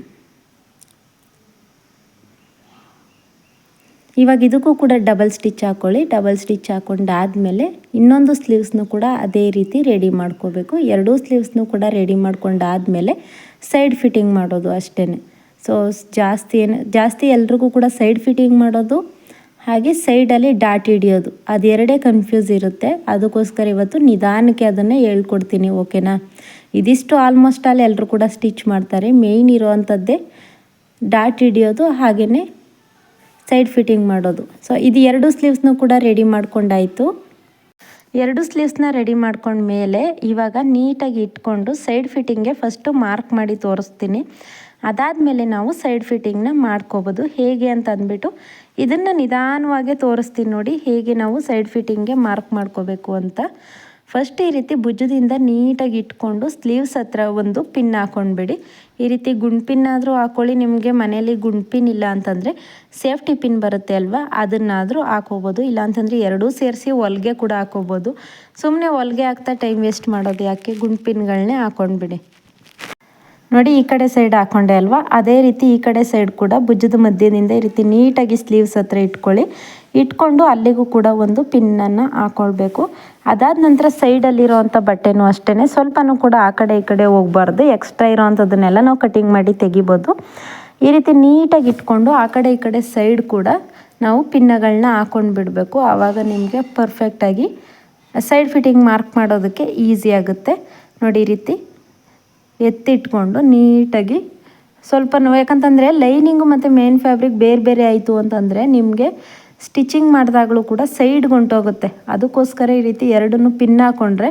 ಇವಾಗ ಇದಕ್ಕೂ ಕೂಡ ಡಬಲ್ ಸ್ಟಿಚ್ ಹಾಕ್ಕೊಳ್ಳಿ. ಡಬಲ್ ಸ್ಟಿಚ್ ಹಾಕ್ಕೊಂಡಾದಮೇಲೆ ಇನ್ನೊಂದು ಸ್ಲೀವ್ಸ್ನು ಕೂಡ ಅದೇ ರೀತಿ ರೆಡಿ ಮಾಡ್ಕೋಬೇಕು. ಎರಡೂ ಸ್ಲೀವ್ಸ್ನು ಕೂಡ ರೆಡಿ ಮಾಡ್ಕೊಂಡಾದಮೇಲೆ ಸೈಡ್ ಫಿಟ್ಟಿಂಗ್ ಮಾಡೋದು ಅಷ್ಟೇ. ಸೊ ಜಾಸ್ತಿ ಎಲ್ರಿಗೂ ಕೂಡ ಸೈಡ್ ಫಿಟ್ಟಿಂಗ್ ಮಾಡೋದು ಹಾಗೆ ಸೈಡಲ್ಲಿ ಡಾಟ್ ಹಿಡಿಯೋದು, ಅದೆರಡೇ ಕನ್ಫ್ಯೂಸ್ ಇರುತ್ತೆ. ಅದಕ್ಕೋಸ್ಕರ ಇವತ್ತು ನಿಧಾನಕ್ಕೆ ಅದನ್ನು ಹೇಳ್ಕೊಡ್ತೀನಿ, ಓಕೆನಾ. ಇದಿಷ್ಟು ಆಲ್ಮೋಸ್ಟ್ ಆಲ್ ಎಲ್ಲರೂ ಕೂಡ ಸ್ಟಿಚ್ ಮಾಡ್ತಾರೆ. ಮೇಯ್ನ್ ಇರೋವಂಥದ್ದೇ ಡಾಟ್ ಹಿಡಿಯೋದು, ಹಾಗೆಯೇ ಸೈಡ್ ಫಿಟ್ಟಿಂಗ್ ಮಾಡೋದು. ಸೊ ಇದು 2 ಸ್ಲೀವ್ಸ್ನೂ ಕೂಡ ರೆಡಿ ಮಾಡ್ಕೊಂಡಾಯಿತು. 2 ಸ್ಲೀವ್ಸ್ನ ರೆಡಿ ಮಾಡ್ಕೊಂಡ್ಮೇಲೆ ಇವಾಗ ನೀಟಾಗಿ ಇಟ್ಕೊಂಡು ಸೈಡ್ ಫಿಟ್ಟಿಂಗ್ಗೆ ಫಸ್ಟು ಮಾರ್ಕ್ ಮಾಡಿ ತೋರಿಸ್ತೀನಿ. ಅದಾದಮೇಲೆ ನಾವು ಸೈಡ್ ಫಿಟ್ಟಿಂಗ್ನ ಮಾಡ್ಕೋಬೋದು. ಹೇಗೆ ಅಂತ ಅಂದ್ಬಿಟ್ಟು ಇದನ್ನು ನಿಧಾನವಾಗಿ ತೋರಿಸ್ತೀನಿ ನೋಡಿ, ಹೇಗೆ ನಾವು ಸೈಡ್ ಫಿಟ್ಟಿಂಗ್ಗೆ ಮಾರ್ಕ್ ಮಾಡ್ಕೋಬೇಕು ಅಂತ. ಫಸ್ಟ್ ಈ ರೀತಿ ಭುಜದಿಂದ ನೀಟಾಗಿ ಇಟ್ಕೊಂಡು ಸ್ಲೀವ್ಸ್ ಹತ್ರ ಒಂದು ಪಿನ್ ಹಾಕ್ಕೊಂಡ್ಬಿಡಿ. ಈ ರೀತಿ ಗುಂಡು ಪಿನ್ ಆದರೂ ಹಾಕ್ಕೊಳ್ಳಿ, ನಿಮಗೆ ಮನೆಯಲ್ಲಿ ಗುಂಡು ಪಿನ್ ಇಲ್ಲ ಅಂತಂದರೆ ಸೇಫ್ಟಿ ಪಿನ್ ಬರುತ್ತೆ ಅಲ್ವಾ, ಅದನ್ನಾದರೂ ಹಾಕೋಬೋದು. ಇಲ್ಲಾಂತಂದರೆ ಎರಡೂ ಸೇರಿಸಿ ಹೊಲಿಗೆ ಕೂಡ ಹಾಕೋಬೋದು. ಸುಮ್ಮನೆ ಹೊಲಿಗೆ ಹಾಕ್ತಾ ಟೈಮ್ ವೇಸ್ಟ್ ಮಾಡೋದು ಯಾಕೆ, ಗುಂಡು ಪಿನ್ಗಳನ್ನೇ ಹಾಕ್ಕೊಂಡ್ಬಿಡಿ. ನೋಡಿ ಈ ಕಡೆ ಸೈಡ್ ಹಾಕ್ಕೊಂಡೆ ಅಲ್ವಾ, ಅದೇ ರೀತಿ ಈ ಕಡೆ ಸೈಡ್ ಕೂಡ ಭುಜದ ಮಧ್ಯದಿಂದ ಈ ರೀತಿ ನೀಟಾಗಿ ಸ್ಲೀವ್ಸ್ ಹತ್ರ ಇಟ್ಕೊಳ್ಳಿ. ಇಟ್ಕೊಂಡು ಅಲ್ಲಿಗೂ ಕೂಡ ಒಂದು ಪಿನ್ನನ್ನು ಹಾಕ್ಕೊಳ್ಬೇಕು. ಅದಾದ ನಂತರ ಸೈಡಲ್ಲಿರೋವಂಥ ಬಟ್ಟೆನೂ ಅಷ್ಟೇ ಸ್ವಲ್ಪನೂ ಕೂಡ ಆ ಕಡೆ ಈ ಕಡೆ ಹೋಗಬಾರ್ದು. ಎಕ್ಸ್ಟ್ರಾ ಇರೋವಂಥದ್ದನ್ನೆಲ್ಲ ನಾವು ಕಟಿಂಗ್ ಮಾಡಿ ತೆಗಿಬೋದು. ಈ ರೀತಿ ನೀಟಾಗಿ ಇಟ್ಕೊಂಡು ಆ ಕಡೆ ಈ ಕಡೆ ಸೈಡ್ ಕೂಡ ನಾವು ಪಿನ್ನಗಳನ್ನ ಹಾಕ್ಕೊಂಡು ಬಿಡಬೇಕು. ಆವಾಗ ನಿಮಗೆ ಪರ್ಫೆಕ್ಟಾಗಿ ಸೈಡ್ ಫಿಟ್ಟಿಂಗ್ ಮಾರ್ಕ್ ಮಾಡೋದಕ್ಕೆ ಈಸಿ ಆಗುತ್ತೆ. ನೋಡಿ ಈ ರೀತಿ ಎತ್ತಿಟ್ಕೊಂಡು ನೀಟಾಗಿ ಸ್ವಲ್ಪ ಯಾಕಂತಂದರೆ ಲೈನಿಂಗು ಮತ್ತು ಮೇನ್ ಫ್ಯಾಬ್ರಿಕ್ ಬೇರೆ ಬೇರೆ ಆಯಿತು ಅಂತಂದರೆ ನಿಮಗೆ ಸ್ಟಿಚಿಂಗ್ ಮಾಡಿದಾಗಲೂ ಕೂಡ ಸೈಡ್ಗೆ ಹೊಂಟೋಗುತ್ತೆ. ಅದಕ್ಕೋಸ್ಕರ ಈ ರೀತಿ ಎರಡನ್ನೂ ಪಿನ್ ಹಾಕ್ಕೊಂಡ್ರೆ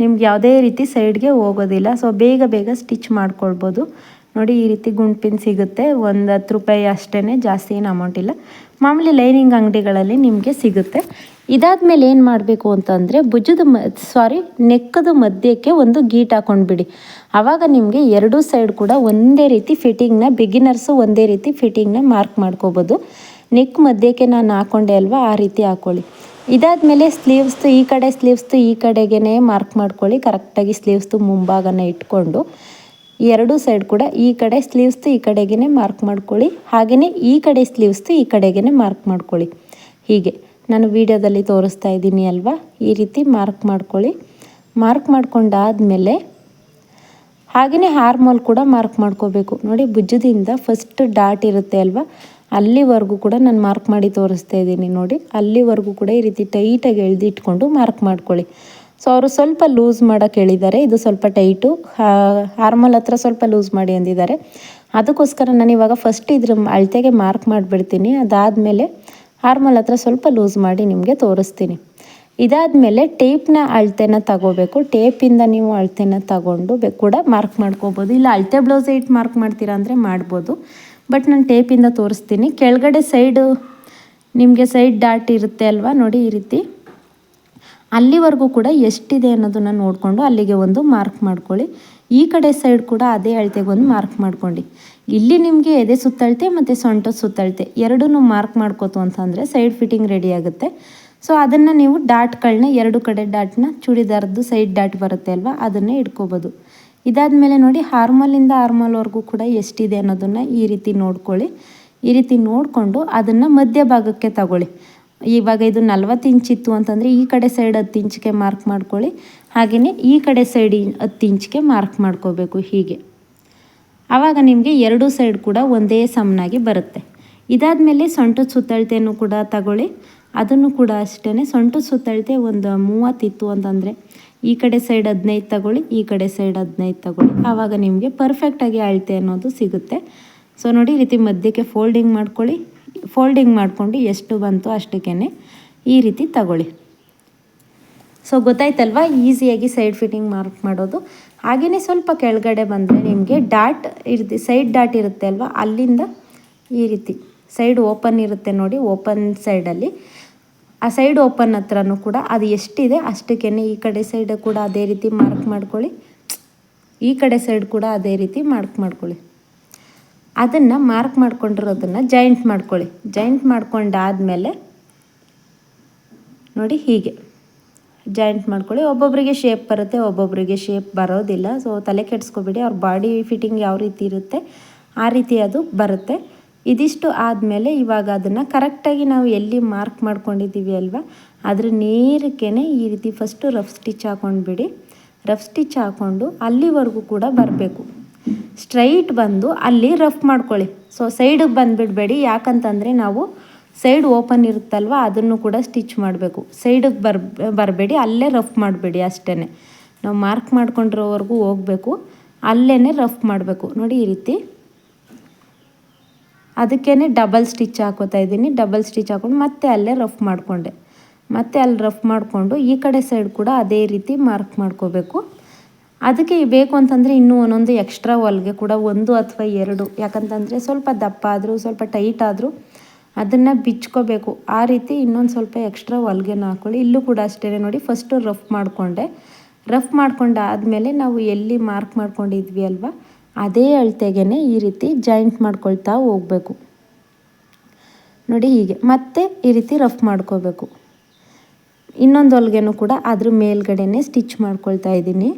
ನಿಮ್ಗೆ ಯಾವುದೇ ರೀತಿ ಸೈಡ್ಗೆ ಹೋಗೋದಿಲ್ಲ. ಸೊ ಬೇಗ ಬೇಗ ಸ್ಟಿಚ್ ಮಾಡ್ಕೊಳ್ಬೋದು. ನೋಡಿ ಈ ರೀತಿ ಗುಂಡು ಪಿನ್ ಸಿಗುತ್ತೆ, ಒಂದು 10 ರೂಪಾಯಿ ಅಷ್ಟೇ, ಜಾಸ್ತಿ ಏನು ಅಮೌಂಟ್ ಇಲ್ಲ. ಮಾಮೂಲಿ ಲೈನಿಂಗ್ ಅಂಗಡಿಗಳಲ್ಲಿ ನಿಮಗೆ ಸಿಗುತ್ತೆ. ಇದಾದಮೇಲೆ ಏನು ಮಾಡಬೇಕು ಅಂತಂದರೆ ನೆಕ್ಕದ ಮಧ್ಯಕ್ಕೆ ಒಂದು ಗೀಟ್ ಹಾಕ್ಕೊಂಡ್ಬಿಡಿ. ಆವಾಗ ನಿಮಗೆ ಎರಡೂ ಸೈಡ್ ಕೂಡ ಒಂದೇ ರೀತಿ ಫಿಟ್ಟಿಂಗ್ನ, ಬಿಗಿನರ್ಸು ಒಂದೇ ರೀತಿ ಫಿಟ್ಟಿಂಗ್ನ ಮಾರ್ಕ್ ಮಾಡ್ಕೋಬೋದು. ನೆಕ್ ಮಧ್ಯಕ್ಕೆ ನಾನು ಹಾಕ್ಕೊಂಡೆ ಅಲ್ವಾ, ಆ ರೀತಿ ಹಾಕ್ಕೊಳ್ಳಿ. ಇದಾದಮೇಲೆ ಸ್ಲೀವ್ಸ್ದು ಈ ಕಡೆ ಸ್ಲೀವ್ಸ್ದು ಈ ಕಡೆಗೇ ಮಾರ್ಕ್ ಮಾಡ್ಕೊಳ್ಳಿ. ಕರೆಕ್ಟಾಗಿ ಸ್ಲೀವ್ಸ್ದು ಮುಂಭಾಗನ ಇಟ್ಕೊಂಡು ಎರಡೂ ಸೈಡ್ ಕೂಡ ಈ ಕಡೆ ಸ್ಲೀವ್ಸ್ದು ಈ ಕಡೆಗೇ ಮಾರ್ಕ್ ಮಾಡ್ಕೊಳ್ಳಿ. ಹಾಗೆಯೇ ಈ ಕಡೆ ಸ್ಲೀವ್ಸ್ದು ಈ ಕಡೆಗೇ ಮಾರ್ಕ್ ಮಾಡ್ಕೊಳ್ಳಿ. ಹೀಗೆ ನಾನು ವಿಡಿಯೋದಲ್ಲಿ ತೋರಿಸ್ತಾ ಇದ್ದೀನಿ ಅಲ್ವಾ, ಈ ರೀತಿ ಮಾರ್ಕ್ ಮಾಡ್ಕೊಳ್ಳಿ. ಮಾರ್ಕ್ ಮಾಡ್ಕೊಂಡಾದಮೇಲೆ ಹಾಗೆಯೇ ಆರ್ಮೋಲ್ ಕೂಡ ಮಾರ್ಕ್ ಮಾಡ್ಕೋಬೇಕು. ನೋಡಿ ಭುಜದಿಂದ ಫಸ್ಟ್ ಡಾಟ್ ಇರುತ್ತೆ ಅಲ್ವಾ, ಅಲ್ಲಿವರೆಗೂ ಕೂಡ ನಾನು ಮಾರ್ಕ್ ಮಾಡಿ ತೋರಿಸ್ತಾ ಇದ್ದೀನಿ. ನೋಡಿ ಅಲ್ಲಿವರೆಗೂ ಕೂಡ ಈ ರೀತಿ ಟೈಟಾಗಿ ಎಳೆದಿಟ್ಕೊಂಡು ಮಾರ್ಕ್ ಮಾಡ್ಕೊಳ್ಳಿ. ಸೊ ಅವರು ಸ್ವಲ್ಪ ಲೂಸ್ ಮಾಡೋಕ್ಕೆ ಹೇಳಿದ್ದಾರೆ, ಇದು ಸ್ವಲ್ಪ ಟೈಟು, ಆರ್ಮಲ್ ಹತ್ರ ಸ್ವಲ್ಪ ಲೂಸ್ ಮಾಡಿ ಅಂದಿದ್ದಾರೆ. ಅದಕ್ಕೋಸ್ಕರ ನಾನು ಇವಾಗ ಫಸ್ಟ್ ಇದ್ರ ಅಳತೆಗೆ ಮಾರ್ಕ್ ಮಾಡಿಬಿಡ್ತೀನಿ. ಅದಾದಮೇಲೆ ಆರ್ಮಲ್ ಹತ್ರ ಸ್ವಲ್ಪ ಲೂಸ್ ಮಾಡಿ ನಿಮಗೆ ತೋರಿಸ್ತೀನಿ. ಇದಾದಮೇಲೆ ಟೇಪ್ನ ಅಳತೆನ ತಗೋಬೇಕು. ಟೇಪಿಂದ ನೀವು ಅಳತೆನ ತಗೊಂಡು ಕೂಡ ಮಾರ್ಕ್ ಮಾಡ್ಕೋಬೋದು. ಇಲ್ಲ ಅಳತೆ ಬ್ಲೌಸ್ ಇಟ್ಟು ಮಾರ್ಕ್ ಮಾಡ್ತೀರಾ ಅಂದರೆ ಮಾಡ್ಬೋದು, ಬಟ್ ನಾನು ಟೇಪಿಂದ ತೋರಿಸ್ತೀನಿ. ಕೆಳಗಡೆ ಸೈಡು ನಿಮಗೆ ಸೈಡ್ ಡಾಟ್ ಇರುತ್ತೆ ಅಲ್ವಾ, ನೋಡಿ ಈ ರೀತಿ ಅಲ್ಲಿವರೆಗೂ ಕೂಡ ಎಷ್ಟಿದೆ ಅನ್ನೋದನ್ನು ನೋಡಿಕೊಂಡು ಅಲ್ಲಿಗೆ ಒಂದು ಮಾರ್ಕ್ ಮಾಡ್ಕೊಳ್ಳಿ. ಈ ಕಡೆ ಸೈಡ್ ಕೂಡ ಅದೇ ಅಳತೆಗೆ ಒಂದು ಮಾರ್ಕ್ ಮಾಡ್ಕೊಂಡು ಇಲ್ಲಿ ನಿಮಗೆ ಎದೆ ಸುತ್ತಳತೆ ಮತ್ತು ಸೊಂಟದ ಸುತ್ತಳತೆ ಎರಡೂ ಮಾರ್ಕ್ ಮಾಡ್ಕೋತು ಅಂತಂದರೆ ಸೈಡ್ ಫಿಟ್ಟಿಂಗ್ ರೆಡಿ ಆಗುತ್ತೆ. ಸೊ ಅದನ್ನು ನೀವು ಡಾಟ್ಗಳನ್ನ ಎರಡು ಕಡೆ ಡಾಟ್ನ ಚೂಡಿದಾರದ್ದು ಸೈಡ್ ಡಾಟ್ ಬರುತ್ತೆ ಅಲ್ವಾ, ಅದನ್ನೇ ಇಟ್ಕೋಬೋದು. ಇದಾದಮೇಲೆ ನೋಡಿ ಆರ್ಮಲಿಂದ ಆರ್ಮಲ್ವರೆಗೂ ಕೂಡ ಎಷ್ಟಿದೆ ಅನ್ನೋದನ್ನು ಈ ರೀತಿ ನೋಡ್ಕೊಳ್ಳಿ. ಈ ರೀತಿ ನೋಡಿಕೊಂಡು ಅದನ್ನು ಮಧ್ಯಭಾಗಕ್ಕೆ ತಗೊಳ್ಳಿ. ಇವಾಗ ಇದು 40 ಇಂಚ್ ಇತ್ತು ಅಂತಂದರೆ ಈ ಕಡೆ ಸೈಡ್ 10 ಇಂಚ್ಗೆ ಮಾರ್ಕ್ ಮಾಡ್ಕೊಳ್ಳಿ. ಹಾಗೆಯೇ ಈ ಕಡೆ ಸೈಡ್ 10 ಇಂಚ್ಗೆ ಮಾರ್ಕ್ ಮಾಡ್ಕೋಬೇಕು. ಹೀಗೆ ಆವಾಗ ನಿಮಗೆ ಎರಡೂ ಸೈಡ್ ಕೂಡ ಒಂದೇ ಸಮನಾಗಿ ಬರುತ್ತೆ. ಇದಾದಮೇಲೆ ಸೊಂಟದ ಸುತ್ತಳತೆಯನ್ನು ಕೂಡ ತಗೊಳ್ಳಿ. ಅದನ್ನು ಕೂಡ ಅಷ್ಟೇ, ಸೊಂಟದ ಸುತ್ತಳತೆ ಒಂದು 30 ಇತ್ತು ಅಂತಂದರೆ ಈ ಕಡೆ ಸೈಡ್ 15 ತಗೊಳ್ಳಿ, ಈ ಕಡೆ ಸೈಡ್ 15 ತಗೊಳ್ಳಿ. ಆವಾಗ ನಿಮಗೆ ಪರ್ಫೆಕ್ಟಾಗಿ ಅಳತೆ ಅನ್ನೋದು ಸಿಗುತ್ತೆ. ಸೊ ನೋಡಿ ಈ ರೀತಿ ಮಧ್ಯಕ್ಕೆ ಫೋಲ್ಡಿಂಗ್ ಮಾಡ್ಕೊಳ್ಳಿ. ಫೋಲ್ಡಿಂಗ್ ಮಾಡಿಕೊಂಡು ಎಷ್ಟು ಬಂತು ಅಷ್ಟಕ್ಕೇ ಈ ರೀತಿ ತಗೊಳ್ಳಿ. ಸೊ ಗೊತ್ತಾಯ್ತಲ್ವ ಈಸಿಯಾಗಿ ಸೈಡ್ ಫಿಟ್ಟಿಂಗ್ ಮಾರ್ಕ್ ಮಾಡೋದು. ಹಾಗೆಯೇ ಸ್ವಲ್ಪ ಕೆಳಗಡೆ ಬಂದರೆ ನಿಮಗೆ ಡಾಟ್ ಇರುತ್ತೆ, ಸೈಡ್ ಡಾಟ್ ಇರುತ್ತೆ ಅಲ್ವಾ, ಅಲ್ಲಿಂದ ಈ ರೀತಿ ಸೈಡ್ ಓಪನ್ ಇರುತ್ತೆ ನೋಡಿ, ಓಪನ್ ಸೈಡಲ್ಲಿ ಆ ಸೈಡ್ ಓಪನ್ ಹತ್ರನೂ ಕೂಡ ಅದು ಎಷ್ಟಿದೆ ಅಷ್ಟಕ್ಕೇ ಈ ಕಡೆ ಸೈಡ್ ಕೂಡ ಅದೇ ರೀತಿ ಮಾರ್ಕ್ ಮಾಡ್ಕೊಳ್ಳಿ. ಈ ಕಡೆ ಸೈಡ್ ಕೂಡ ಅದೇ ರೀತಿ ಮಾರ್ಕ್ ಮಾಡ್ಕೊಳ್ಳಿ. ಅದನ್ನು ಮಾರ್ಕ್ ಮಾಡ್ಕೊಂಡಿರೋದನ್ನು ಜಾಯಿಂಟ್ ಮಾಡ್ಕೊಳ್ಳಿ. ಜಾಯಿಂಟ್ ಮಾಡ್ಕೊಂಡಾದಮೇಲೆ ನೋಡಿ ಹೀಗೆ ಜಾಯಿಂಟ್ ಮಾಡ್ಕೊಳ್ಳಿ. ಒಬ್ಬೊಬ್ಬರಿಗೆ ಶೇಪ್ ಬರುತ್ತೆ, ಒಬ್ಬೊಬ್ಬರಿಗೆ ಶೇಪ್ ಬರೋದಿಲ್ಲ. ಸೊ ತಲೆ ಕೆಡಿಸ್ಕೊಬೇಡಿ, ಅವ್ರ ಬಾಡಿ ಫಿಟ್ಟಿಂಗ್ ಯಾವ ರೀತಿ ಇರುತ್ತೆ ಆ ರೀತಿ ಅದು ಬರುತ್ತೆ. ಇದಿಷ್ಟು ಆದಮೇಲೆ ಇವಾಗ ಅದನ್ನು ಕರೆಕ್ಟಾಗಿ ನಾವು ಎಲ್ಲಿ ಮಾರ್ಕ್ ಮಾಡ್ಕೊಂಡಿದ್ದೀವಿ ಅಲ್ವಾ, ಅದ್ರ ನೇರಕ್ಕೇ ಈ ರೀತಿ ಫಸ್ಟು ರಫ್ ಸ್ಟಿಚ್ ಹಾಕ್ಕೊಂಡ್ಬಿಡಿ. ರಫ್ ಸ್ಟಿಚ್ ಹಾಕ್ಕೊಂಡು ಅಲ್ಲಿವರೆಗೂ ಕೂಡ ಬರಬೇಕು. ಸ್ಟ್ರೈಟ್ ಬಂದು ಅಲ್ಲಿ ರಫ್ ಮಾಡ್ಕೊಳ್ಳಿ. ಸೊ ಸೈಡಿಗೆ ಬಂದುಬಿಡಬೇಡಿ, ಯಾಕಂತಂದರೆ ನಾವು ಸೈಡ್ ಓಪನ್ ಇರುತ್ತಲ್ವ ಅದನ್ನು ಕೂಡ ಸ್ಟಿಚ್ ಮಾಡಬೇಕು. ಸೈಡಿಗೆ ಬರಬೇಡಿ, ಅಲ್ಲೇ ರಫ್ ಮಾಡಬೇಡಿ ಅಷ್ಟೇ. ನಾವು ಮಾರ್ಕ್ ಮಾಡ್ಕೊಂಡಿರೋವರೆಗೂ ಹೋಗಬೇಕು, ಅಲ್ಲೇ ರಫ್ ಮಾಡಬೇಕು. ನೋಡಿ ಈ ರೀತಿ. ಅದಕ್ಕೇ ಡಬಲ್ ಸ್ಟಿಚ್ ಹಾಕೋತಾ ಇದ್ದೀನಿ. ಡಬಲ್ ಸ್ಟಿಚ್ ಹಾಕೊಂಡು ಮತ್ತೆ ಅಲ್ಲೇ ರಫ್ ಮಾಡಿಕೊಂಡೆ. ಮತ್ತೆ ಅಲ್ಲಿ ರಫ್ ಮಾಡಿಕೊಂಡು ಈ ಕಡೆ ಸೈಡ್ ಕೂಡ ಅದೇ ರೀತಿ ಮಾರ್ಕ್ ಮಾಡ್ಕೋಬೇಕು. ಅದಕ್ಕೆ ಬೇಕು ಅಂತಂದರೆ ಇನ್ನೂ ಒಂದೊಂದು ಎಕ್ಸ್ಟ್ರಾ ಹೊಲಿಗೆ ಕೂಡ 1 ಅಥವಾ 2, ಯಾಕಂತಂದರೆ ಸ್ವಲ್ಪ ದಪ್ಪ ಆದರೂ ಸ್ವಲ್ಪ ಟೈಟ್ ಆದರೂ ಅದನ್ನು ಬಿಚ್ಕೋಬೇಕು. ಆ ರೀತಿ ಇನ್ನೊಂದು ಸ್ವಲ್ಪ ಎಕ್ಸ್ಟ್ರಾ ಹೊಲಿಗೆನ ಹಾಕ್ಕೊಳ್ಳಿ. ಇಲ್ಲೂ ಕೂಡ ಅಷ್ಟೇ ನೋಡಿ, ಫಸ್ಟು ರಫ್ ಮಾಡಿಕೊಂಡೆ. ರಫ್ ಮಾಡ್ಕೊಂಡಾದಮೇಲೆ ನಾವು ಎಲ್ಲಿ ಮಾರ್ಕ್ ಮಾಡ್ಕೊಂಡಿದ್ವಿ ಅಲ್ವಾ, ಅದೇ ಅಳತೆಗೆ ಈ ರೀತಿ ಜಾಯಿಂಟ್ ಮಾಡ್ಕೊಳ್ತಾ ಹೋಗಬೇಕು. ನೋಡಿ ಹೀಗೆ ಮತ್ತೆ ಈ ರೀತಿ ರಫ್ ಮಾಡ್ಕೋಬೇಕು. ಇನ್ನೊಂದು ಹೊಲಿಗೆನೂ ಕೂಡ ಅದ್ರ ಮೇಲ್ಗಡೆನೇ ಸ್ಟಿಚ್ ಮಾಡ್ಕೊಳ್ತಾ ಇದ್ದೀನಿ.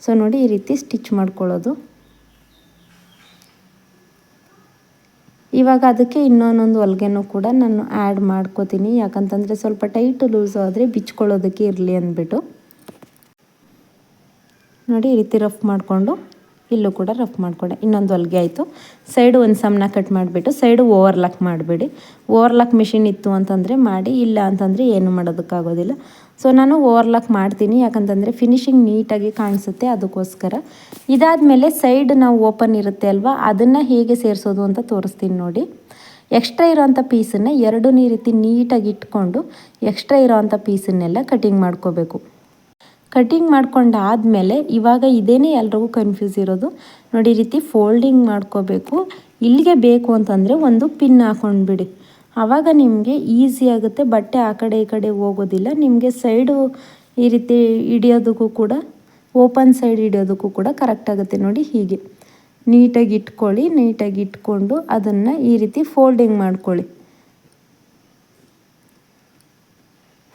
ಸೊ ನೋಡಿ ಈ ರೀತಿ ಸ್ಟಿಚ್ ಮಾಡ್ಕೊಳ್ಳೋದು. ಇವಾಗ ಅದಕ್ಕೆ ಇನ್ನೊಂದೊಂದು ಹೊಲಿಗೆನೂ ಕೂಡ ನಾನು ಆ್ಯಡ್ ಮಾಡ್ಕೋತೀನಿ, ಯಾಕಂತಂದರೆ ಸ್ವಲ್ಪ ಟೈಟು ಲೂಸ್ ಆದರೆ ಬಿಚ್ಕೊಳ್ಳೋದಕ್ಕೆ ಇರಲಿ ಅಂದ್ಬಿಟ್ಟು. ನೋಡಿ ಈ ರೀತಿ ರಫ್ ಮಾಡಿಕೊಂಡು ಇಲ್ಲೂ ಕೂಡ ರಫ್ ಮಾಡಿಕೊಂಡೆ. ಇನ್ನೊಂದು ಹೊಲಿಗೆ ಆಯಿತು. ಸೈಡು ಒಂದು ಸಮ್ನ ಕಟ್ ಮಾಡಿಬಿಟ್ಟು ಸೈಡು ಓವರ್ಲಾಕ್ ಮಾಡಬೇಡಿ. ಓವರ್ಲಾಕ್ ಮಿಷಿನ್ ಇತ್ತು ಅಂತಂದರೆ ಮಾಡಿ, ಇಲ್ಲ ಅಂತಂದರೆ ಏನು ಮಾಡೋದಕ್ಕಾಗೋದಿಲ್ಲ. ಸೊ ನಾನು ಓವರ್ಲಾಕ್ ಮಾಡ್ತೀನಿ, ಯಾಕಂತಂದರೆ ಫಿನಿಶಿಂಗ್ ನೀಟಾಗಿ ಕಾಣಿಸುತ್ತೆ, ಅದಕ್ಕೋಸ್ಕರ. ಇದಾದಮೇಲೆ ಸೈಡ್ ನಾವು ಓಪನ್ ಇರುತ್ತೆ ಅಲ್ವಾ, ಅದನ್ನು ಹೇಗೆ ಸೇರಿಸೋದು ಅಂತ ತೋರಿಸ್ತೀನಿ ನೋಡಿ. ಎಕ್ಸ್ಟ್ರಾ ಇರೋವಂಥ ಪೀಸನ್ನು ಎರಡೂ ಈ ರೀತಿ ನೀಟಾಗಿ ಇಟ್ಕೊಂಡು ಎಕ್ಸ್ಟ್ರಾ ಇರೋವಂಥ ಪೀಸನ್ನೆಲ್ಲ ಕಟಿಂಗ್ ಮಾಡ್ಕೋಬೇಕು. ಕಟಿಂಗ್ ಮಾಡ್ಕೊಂಡಾದಮೇಲೆ ಇವಾಗ ಇದೇನೇ ಎಲ್ರಿಗೂ ಕನ್ಫ್ಯೂಸ್ ಇರೋದು ನೋಡಿ, ಈ ರೀತಿ ಫೋಲ್ಡಿಂಗ್ ಮಾಡ್ಕೋಬೇಕು. ಇಲ್ಲಿಗೆ ಬೇಕು ಅಂತಂದರೆ ಒಂದು ಪಿನ್ ಹಾಕೊಂಡ್ಬಿಡಿ, ಆವಾಗ ನಿಮಗೆ ಈಸಿ ಆಗುತ್ತೆ. ಬಟ್ಟೆ ಆ ಕಡೆ ಈ ಕಡೆ ಹೋಗೋದಿಲ್ಲ. ನಿಮಗೆ ಸೈಡು ಈ ರೀತಿ ಹಿಡಿಯೋದಕ್ಕೂ ಕೂಡ, ಓಪನ್ ಸೈಡ್ ಹಿಡಿಯೋದಕ್ಕೂ ಕೂಡ ಕರೆಕ್ಟ್ ಆಗುತ್ತೆ. ನೋಡಿ ಹೀಗೆ ನೀಟಾಗಿ ಇಟ್ಕೊಳ್ಳಿ. ನೀಟಾಗಿ ಇಟ್ಕೊಂಡು ಅದನ್ನು ಈ ರೀತಿ ಫೋಲ್ಡಿಂಗ್ ಮಾಡ್ಕೊಳ್ಳಿ.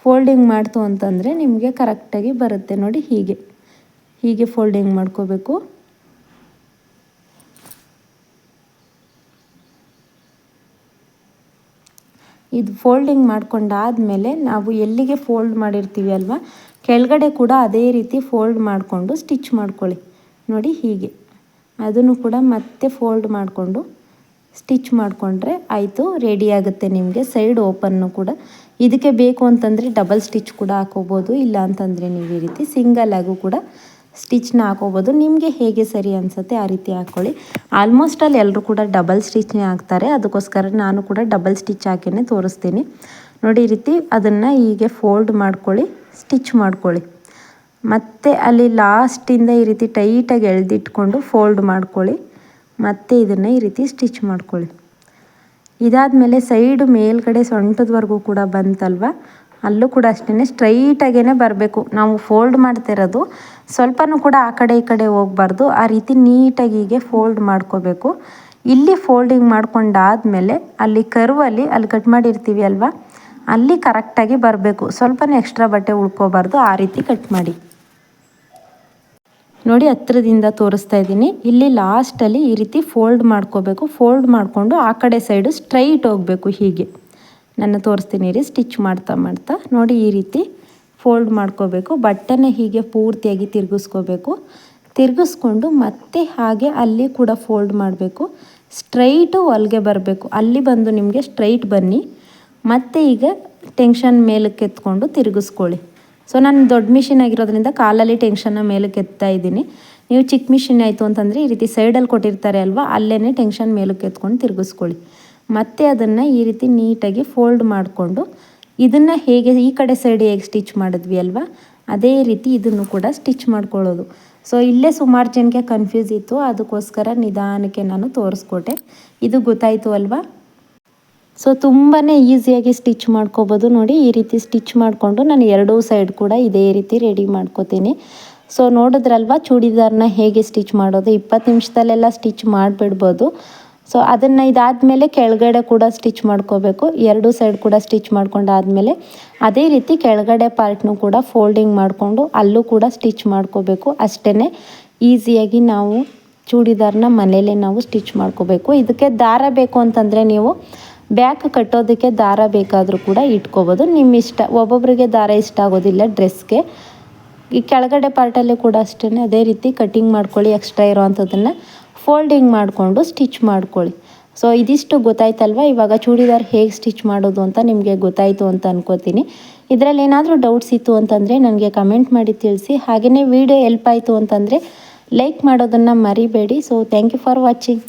ಫೋಲ್ಡಿಂಗ್ ಮಾಡ್ತು ಅಂತಂದರೆ ನಿಮಗೆ ಕರೆಕ್ಟಾಗಿ ಬರುತ್ತೆ. ನೋಡಿ ಹೀಗೆ ಹೀಗೆ ಫೋಲ್ಡಿಂಗ್ ಮಾಡ್ಕೋಬೇಕು. ಇದು ಫೋಲ್ಡಿಂಗ್ ಮಾಡ್ಕೊಂಡಾದಮೇಲೆ ನಾವು ಎಲ್ಲಿಗೆ ಫೋಲ್ಡ್ ಮಾಡಿರ್ತೀವಿ ಅಲ್ವಾ, ಕೆಳಗಡೆ ಕೂಡ ಅದೇ ರೀತಿ ಫೋಲ್ಡ್ ಮಾಡಿಕೊಂಡು ಸ್ಟಿಚ್ ಮಾಡ್ಕೊಳ್ಳಿ. ನೋಡಿ ಹೀಗೆ ಅದನ್ನು ಕೂಡ ಮತ್ತೆ ಫೋಲ್ಡ್ ಮಾಡಿಕೊಂಡು ಸ್ಟಿಚ್ ಮಾಡಿಕೊಂಡ್ರೆ ಆಯಿತು, ರೆಡಿ ಆಗುತ್ತೆ ನಿಮಗೆ ಸೈಡ್ ಓಪನ್ನು ಕೂಡ. ಇದಕ್ಕೆ ಬೇಕು ಅಂತಂದರೆ ಡಬಲ್ ಸ್ಟಿಚ್ ಕೂಡ ಹಾಕೋಬೋದು, ಇಲ್ಲ ಅಂತಂದರೆ ನೀವು ಈ ರೀತಿ ಸಿಂಗಲ್ ಆಗು ಕೂಡ ಸ್ಟಿಚ್ನ ಹಾಕೋಬೋದು. ನಿಮಗೆ ಹೇಗೆ ಸರಿ ಅನಿಸುತ್ತೆ ಆ ರೀತಿ ಹಾಕ್ಕೊಳ್ಳಿ. ಆಲ್ಮೋಸ್ಟ್ ಅಲ್ಲಿ ಎಲ್ಲರೂ ಕೂಡ ಡಬಲ್ ಸ್ಟಿಚ್ನೇ ಹಾಕ್ತಾರೆ, ಅದಕ್ಕೋಸ್ಕರ ನಾನು ಕೂಡ ಡಬಲ್ ಸ್ಟಿಚ್ ಹಾಕಿನೇ ತೋರಿಸ್ತೀನಿ. ನೋಡಿ ಈ ರೀತಿ ಅದನ್ನು ಹೀಗೆ ಫೋಲ್ಡ್ ಮಾಡ್ಕೊಳ್ಳಿ, ಸ್ಟಿಚ್ ಮಾಡ್ಕೊಳ್ಳಿ. ಮತ್ತು ಅಲ್ಲಿ ಲಾಸ್ಟಿಂದ ಈ ರೀತಿ ಟೈಟಾಗಿ ಎಳೆದಿಟ್ಕೊಂಡು ಫೋಲ್ಡ್ ಮಾಡ್ಕೊಳ್ಳಿ. ಮತ್ತು ಇದನ್ನು ಈ ರೀತಿ ಸ್ಟಿಚ್ ಮಾಡ್ಕೊಳ್ಳಿ. ಇದಾದಮೇಲೆ ಸೈಡು ಮೇಲ್ಗಡೆ ಸೊಂಟದವರೆಗೂ ಕೂಡ ಬಂತಲ್ವ, ಅಲ್ಲೂ ಕೂಡ ಅಷ್ಟೇ ಸ್ಟ್ರೈಟಾಗೇ ಬರಬೇಕು. ನಾವು ಫೋಲ್ಡ್ ಮಾಡ್ತಿರೋದು ಸ್ವಲ್ಪನೂ ಕೂಡ ಆ ಕಡೆ ಈ ಕಡೆ ಹೋಗಬಾರ್ದು. ಆ ರೀತಿ ನೀಟಾಗಿ ಹೀಗೆ ಫೋಲ್ಡ್ ಮಾಡ್ಕೋಬೇಕು. ಇಲ್ಲಿ ಫೋಲ್ಡಿಂಗ್ ಮಾಡ್ಕೊಂಡಾದಮೇಲೆ ಅಲ್ಲಿ ಕರ್ವಲ್ಲಿ ಅಲ್ಲಿ ಕಟ್ ಮಾಡಿರ್ತೀವಿ ಅಲ್ವಾ, ಅಲ್ಲಿ ಕರೆಕ್ಟಾಗಿ ಬರಬೇಕು. ಸ್ವಲ್ಪನೂ ಎಕ್ಸ್ಟ್ರಾ ಬಟ್ಟೆ ಉಳ್ಕೋಬಾರ್ದು, ಆ ರೀತಿ ಕಟ್ ಮಾಡಿ. ನೋಡಿ ಹತ್ರದಿಂದ ತೋರಿಸ್ತಾ ಇದ್ದೀನಿ. ಇಲ್ಲಿ ಲಾಸ್ಟಲ್ಲಿ ಈ ರೀತಿ ಫೋಲ್ಡ್ ಮಾಡ್ಕೋಬೇಕು. ಫೋಲ್ಡ್ ಮಾಡಿಕೊಂಡು ಆ ಕಡೆ ಸೈಡು ಸ್ಟ್ರೈಟ್ ಹೋಗಬೇಕು. ಹೀಗೆ ನಾನು ತೋರಿಸ್ತೀನಿ ರೀ, ಸ್ಟಿಚ್ ಮಾಡ್ತಾ ಮಾಡ್ತಾ ನೋಡಿ ಈ ರೀತಿ ಫೋಲ್ಡ್ ಮಾಡ್ಕೋಬೇಕು. ಬಟ್ಟೆನ ಹೀಗೆ ಪೂರ್ತಿಯಾಗಿ ತಿರುಗಿಸ್ಕೋಬೇಕು. ತಿರುಗಿಸ್ಕೊಂಡು ಮತ್ತೆ ಹಾಗೆ ಅಲ್ಲಿ ಕೂಡ ಫೋಲ್ಡ್ ಮಾಡಬೇಕು. ಸ್ಟ್ರೈಟು ಹೊಲಿಗೆ ಬರಬೇಕು. ಅಲ್ಲಿ ಬಂದು ನಿಮಗೆ ಸ್ಟ್ರೈಟ್ ಬನ್ನಿ. ಮತ್ತು ಈಗ ಟೆನ್ಷನ್ ಮೇಲಕ್ಕೆ ಎತ್ಕೊಂಡು ತಿರುಗಿಸ್ಕೊಳ್ಳಿ. ಸೊ ನಾನು ದೊಡ್ಡ ಮಿಷಿನ್ ಆಗಿರೋದ್ರಿಂದ ಕಾಲಲ್ಲಿ ಟೆನ್ಷನ್ನ ಮೇಲಕ್ಕೆ ಎತ್ತಾ ಇದ್ದೀನಿ. ನೀವು ಚಿಕ್ಕ ಮಿಷಿನ್ ಆಯಿತು ಅಂತಂದರೆ ಈ ರೀತಿ ಸೈಡಲ್ಲಿ ಕೊಟ್ಟಿರ್ತಾರೆ ಅಲ್ವಾ, ಅಲ್ಲೇ ಟೆನ್ಷನ್ ಮೇಲಕ್ಕೆ ಎತ್ಕೊಂಡು ತಿರುಗಿಸ್ಕೊಳ್ಳಿ. ಮತ್ತು ಅದನ್ನು ಈ ರೀತಿ ನೀಟಾಗಿ ಫೋಲ್ಡ್ ಮಾಡಿಕೊಂಡು ಇದನ್ನು ಹೇಗೆ ಈ ಕಡೆ ಸೈಡ್ ಹೇಗೆ ಸ್ಟಿಚ್ ಮಾಡಿದ್ವಿ ಅಲ್ವಾ, ಅದೇ ರೀತಿ ಇದನ್ನು ಕೂಡ ಸ್ಟಿಚ್ ಮಾಡ್ಕೊಳ್ಳೋದು. ಸೊ ಇಲ್ಲೇ ಸುಮಾರು ಜನಕ್ಕೆ ಕನ್ಫ್ಯೂಸ್ ಇತ್ತು, ಅದಕ್ಕೋಸ್ಕರ ನಿಧಾನಕ್ಕೆ ನಾನು ತೋರಿಸ್ಕೊಟ್ಟೆ. ಇದು ಗೊತ್ತಾಯಿತು ಅಲ್ವಾ. ಸೊ ತುಂಬಾ ಈಸಿಯಾಗಿ ಸ್ಟಿಚ್ ಮಾಡ್ಕೋಬೋದು. ನೋಡಿ ಈ ರೀತಿ ಸ್ಟಿಚ್ ಮಾಡಿಕೊಂಡು ನಾನು ಎರಡೂ ಸೈಡ್ ಕೂಡ ಇದೇ ರೀತಿ ರೆಡಿ ಮಾಡ್ಕೋತೀನಿ. ಸೊ ನೋಡಿದ್ರಲ್ವ ಚೂಡಿದಾರನ ಹೇಗೆ ಸ್ಟಿಚ್ ಮಾಡೋದು, 20 ನಿಮಿಷದಲ್ಲೆಲ್ಲ ಸ್ಟಿಚ್ ಮಾಡಿಬಿಡ್ಬೋದು. ಸೊ ಅದನ್ನು ಇದಾದಮೇಲೆ ಕೆಳಗಡೆ ಕೂಡ ಸ್ಟಿಚ್ ಮಾಡ್ಕೋಬೇಕು. ಎರಡೂ ಸೈಡ್ ಕೂಡ ಸ್ಟಿಚ್ ಮಾಡ್ಕೊಂಡಾದಮೇಲೆ ಅದೇ ರೀತಿ ಕೆಳಗಡೆ ಪಾರ್ಟ್ನೂ ಕೂಡ ಫೋಲ್ಡಿಂಗ್ ಮಾಡಿಕೊಂಡು ಅಲ್ಲೂ ಕೂಡ ಸ್ಟಿಚ್ ಮಾಡ್ಕೋಬೇಕು. ಅಷ್ಟೇ ಈಸಿಯಾಗಿ ನಾವು ಚೂಡಿದಾರನ ಮನೇಲೇ ನಾವು ಸ್ಟಿಚ್ ಮಾಡ್ಕೋಬೇಕು. ಇದಕ್ಕೆ ದಾರ ಬೇಕು ಅಂತಂದರೆ ನೀವು ಬ್ಯಾಕ್ ಕಟ್ಟೋದಕ್ಕೆ ದಾರ ಬೇಕಾದರೂ ಕೂಡ ಇಟ್ಕೋಬೋದು, ನಿಮ್ಮ ಇಷ್ಟ. ಒಬ್ಬೊಬ್ಬರಿಗೆ ದಾರ ಇಷ್ಟ ಆಗೋದಿಲ್ಲ ಡ್ರೆಸ್ಗೆ. ಈ ಕೆಳಗಡೆ ಪಾರ್ಟಲ್ಲಿ ಕೂಡ ಅಷ್ಟೇ ಅದೇ ರೀತಿ ಕಟ್ಟಿಂಗ್ ಮಾಡ್ಕೊಳ್ಳಿ. ಎಕ್ಸ್ಟ್ರಾ ಇರೋವಂಥದ್ದನ್ನು ಫೋಲ್ಡಿಂಗ್ ಮಾಡಿಕೊಂಡು ಸ್ಟಿಚ್ ಮಾಡ್ಕೊಳ್ಳಿ. ಸೊ ಇದಿಷ್ಟು ಗೊತ್ತಾಯ್ತಲ್ವ. ಇವಾಗ ಚೂಡಿದಾರ್ ಹೇಗೆ ಸ್ಟಿಚ್ ಮಾಡೋದು ಅಂತ ನಿಮಗೆ ಗೊತ್ತಾಯಿತು ಅಂತ ಅನ್ಕೋತೀನಿ. ಇದರಲ್ಲಿ ಏನಾದರೂ ಡೌಟ್ಸ್ ಇತ್ತು ಅಂತಂದರೆ ನನಗೆ ಕಮೆಂಟ್ ಮಾಡಿ ತಿಳಿಸಿ. ಹಾಗೆಯೇ ವಿಡಿಯೋ ಹೆಲ್ಪ್ ಆಯಿತು ಅಂತಂದರೆ ಲೈಕ್ ಮಾಡೋದನ್ನು ಮರಿಬೇಡಿ. So thank you for watching.